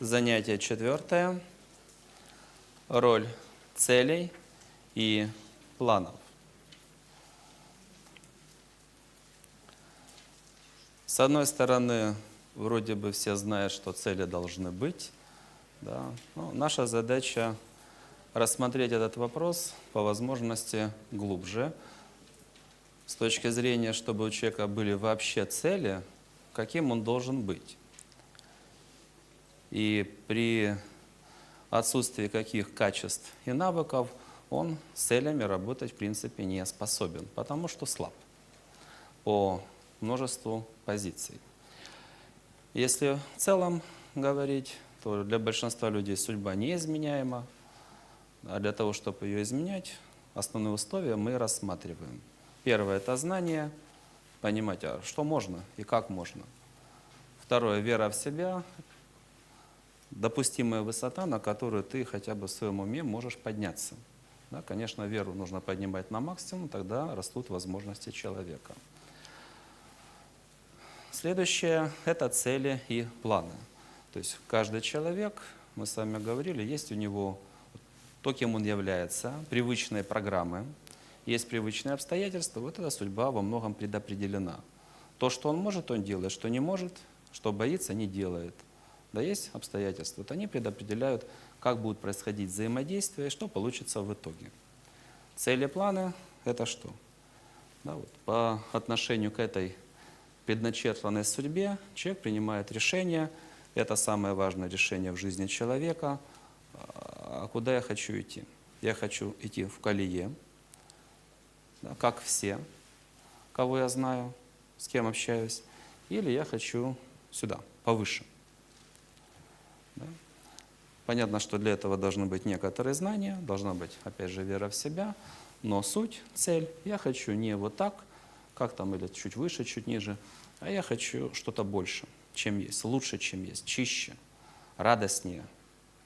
Занятие 4. Роль целей и планов. С одной стороны, вроде бы все знают, что цели должны быть. Да? Но наша задача рассмотреть этот вопрос по возможности глубже, с точки зрения, чтобы у человека были вообще цели, каким он должен быть. И при отсутствии каких качеств и навыков он с целями работать в принципе не способен, потому что слаб по множеству позиций. Если в целом говорить, то для большинства людей судьба неизменяема, а для того, чтобы ее изменять, основные условия мы рассматриваем. Первое – это знание, понимать, что можно и как можно. Второе – вера в себя, допустимая высота, на которую ты хотя бы в своем уме можешь подняться. Да, конечно, веру нужно поднимать на максимум, тогда растут возможности человека. Следующее – это цели и планы. То есть каждый человек, мы с вами говорили, есть у него то, кем он является, привычные программы, есть привычные обстоятельства, вот эта судьба во многом предопределена. То, что он может, он делает, что не может, что боится, не делает. Да, есть обстоятельства, вот они предопределяют, как будет происходить взаимодействие и что получится в итоге. Цели, планы – это что? Да, вот, по отношению к этой предначертанной судьбе человек принимает решение, это самое важное решение в жизни человека, а куда я хочу идти? Я хочу идти в колее, да, как все, кого я знаю, с кем общаюсь, или я хочу сюда, повыше. Да? Понятно, что для этого должны быть некоторые знания, должна быть, опять же, вера в себя, но суть, цель, я хочу не вот так, как там, или чуть выше, чуть ниже, а я хочу что-то больше, чем есть, лучше, чем есть, чище, радостнее,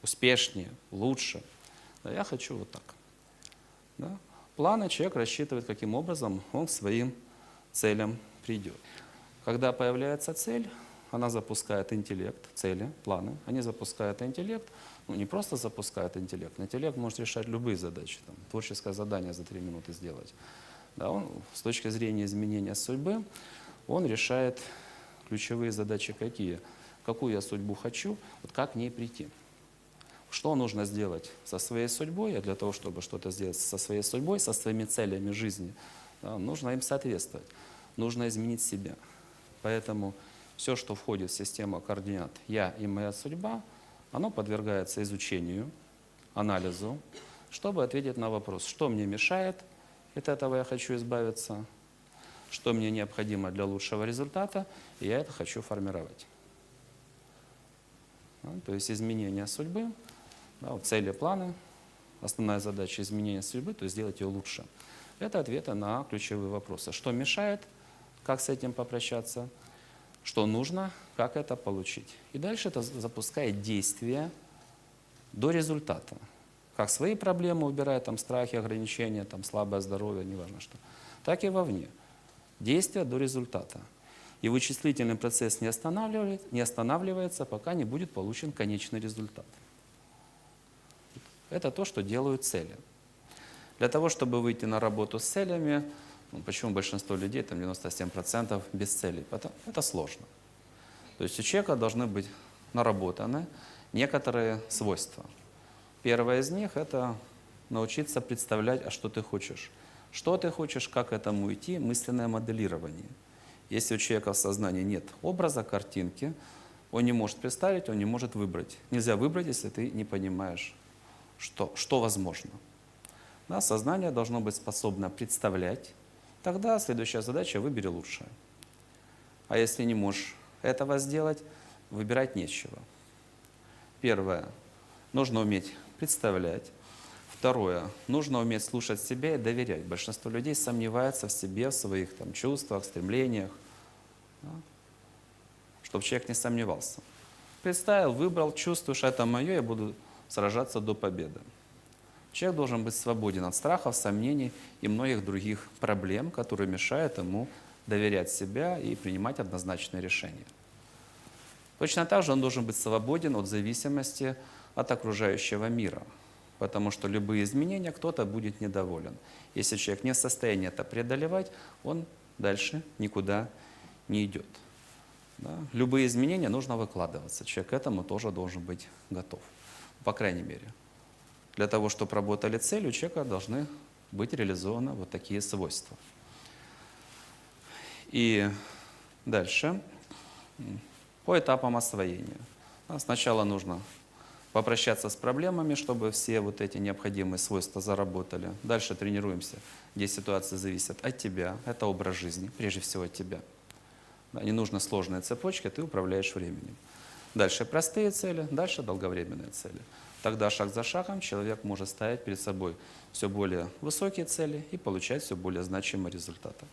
успешнее, лучше. Да, я хочу вот так. Да? Планы человек рассчитывает, каким образом он к своим целям придет. Когда появляется цель, она запускает интеллект, цели, планы, они запускают интеллект, ну не просто запускают интеллект, интеллект может решать любые задачи, там, творческое задание за 3 минуты сделать. Да, он, с точки зрения изменения судьбы, он решает ключевые задачи какие? Какую я судьбу хочу, вот как к ней прийти. Что нужно сделать со своей судьбой, а для того, чтобы что-то сделать со своей судьбой, со своими целями жизни, да, нужно им соответствовать, нужно изменить себя. Поэтому все, что входит в систему координат «я» и «моя судьба», оно подвергается изучению, анализу, чтобы ответить на вопрос, что мне мешает, от этого я хочу избавиться, что мне необходимо для лучшего результата, и я это хочу формировать. Да, то есть изменение судьбы, да, вот цели, планы, основная задача изменения судьбы, то есть сделать ее лучше. Это ответы на ключевые вопросы. Что мешает, как с этим попрощаться, что нужно, как это получить. И дальше это запускает действия до результата. Как свои проблемы убирает, там, страхи, ограничения, там, слабое здоровье, неважно что, так и вовне. Действия до результата. И вычислительный процесс не останавливается, пока не будет получен конечный результат. Это то, что делают цели. Для того, чтобы выйти на работу с целями, почему большинство людей, там 97% без целей? Это сложно. То есть у человека должны быть наработаны некоторые свойства. Первое из них – это научиться представлять, а что ты хочешь. Что ты хочешь, как к этому идти, мысленное моделирование. Если у человека в сознании нет образа, картинки, он не может представить, он не может выбрать. Нельзя выбрать, если ты не понимаешь, что возможно. Да, сознание должно быть способно представлять, тогда следующая задача – выбери лучшее. А если не можешь этого сделать, выбирать нечего. Первое – нужно уметь представлять. Второе – нужно уметь слушать себя и доверять. Большинство людей сомневаются в себе, в своих там, чувствах, стремлениях, да? Чтобы человек не сомневался. Представил, выбрал, чувствуешь, это мое, я буду сражаться до победы. Человек должен быть свободен от страхов, сомнений и многих других проблем, которые мешают ему доверять себя и принимать однозначные решения. Точно так же он должен быть свободен от зависимости от окружающего мира, потому что любые изменения кто-то будет недоволен. Если человек не в состоянии это преодолевать, он дальше никуда не идет. Да? Любые изменения нужно выкладываться. Человек к этому тоже должен быть готов. По крайней мере. Для того, чтобы работали цели, у человека должны быть реализованы вот такие свойства. И дальше по этапам освоения. Сначала нужно попрощаться с проблемами, чтобы все вот эти необходимые свойства заработали. Дальше тренируемся, где ситуации зависят от тебя. Это образ жизни, прежде всего от тебя. Да, не нужно сложные цепочки, ты управляешь временем. Дальше простые цели, дальше долговременные цели. Тогда шаг за шагом человек может ставить перед собой все более высокие цели и получать все более значимые результаты.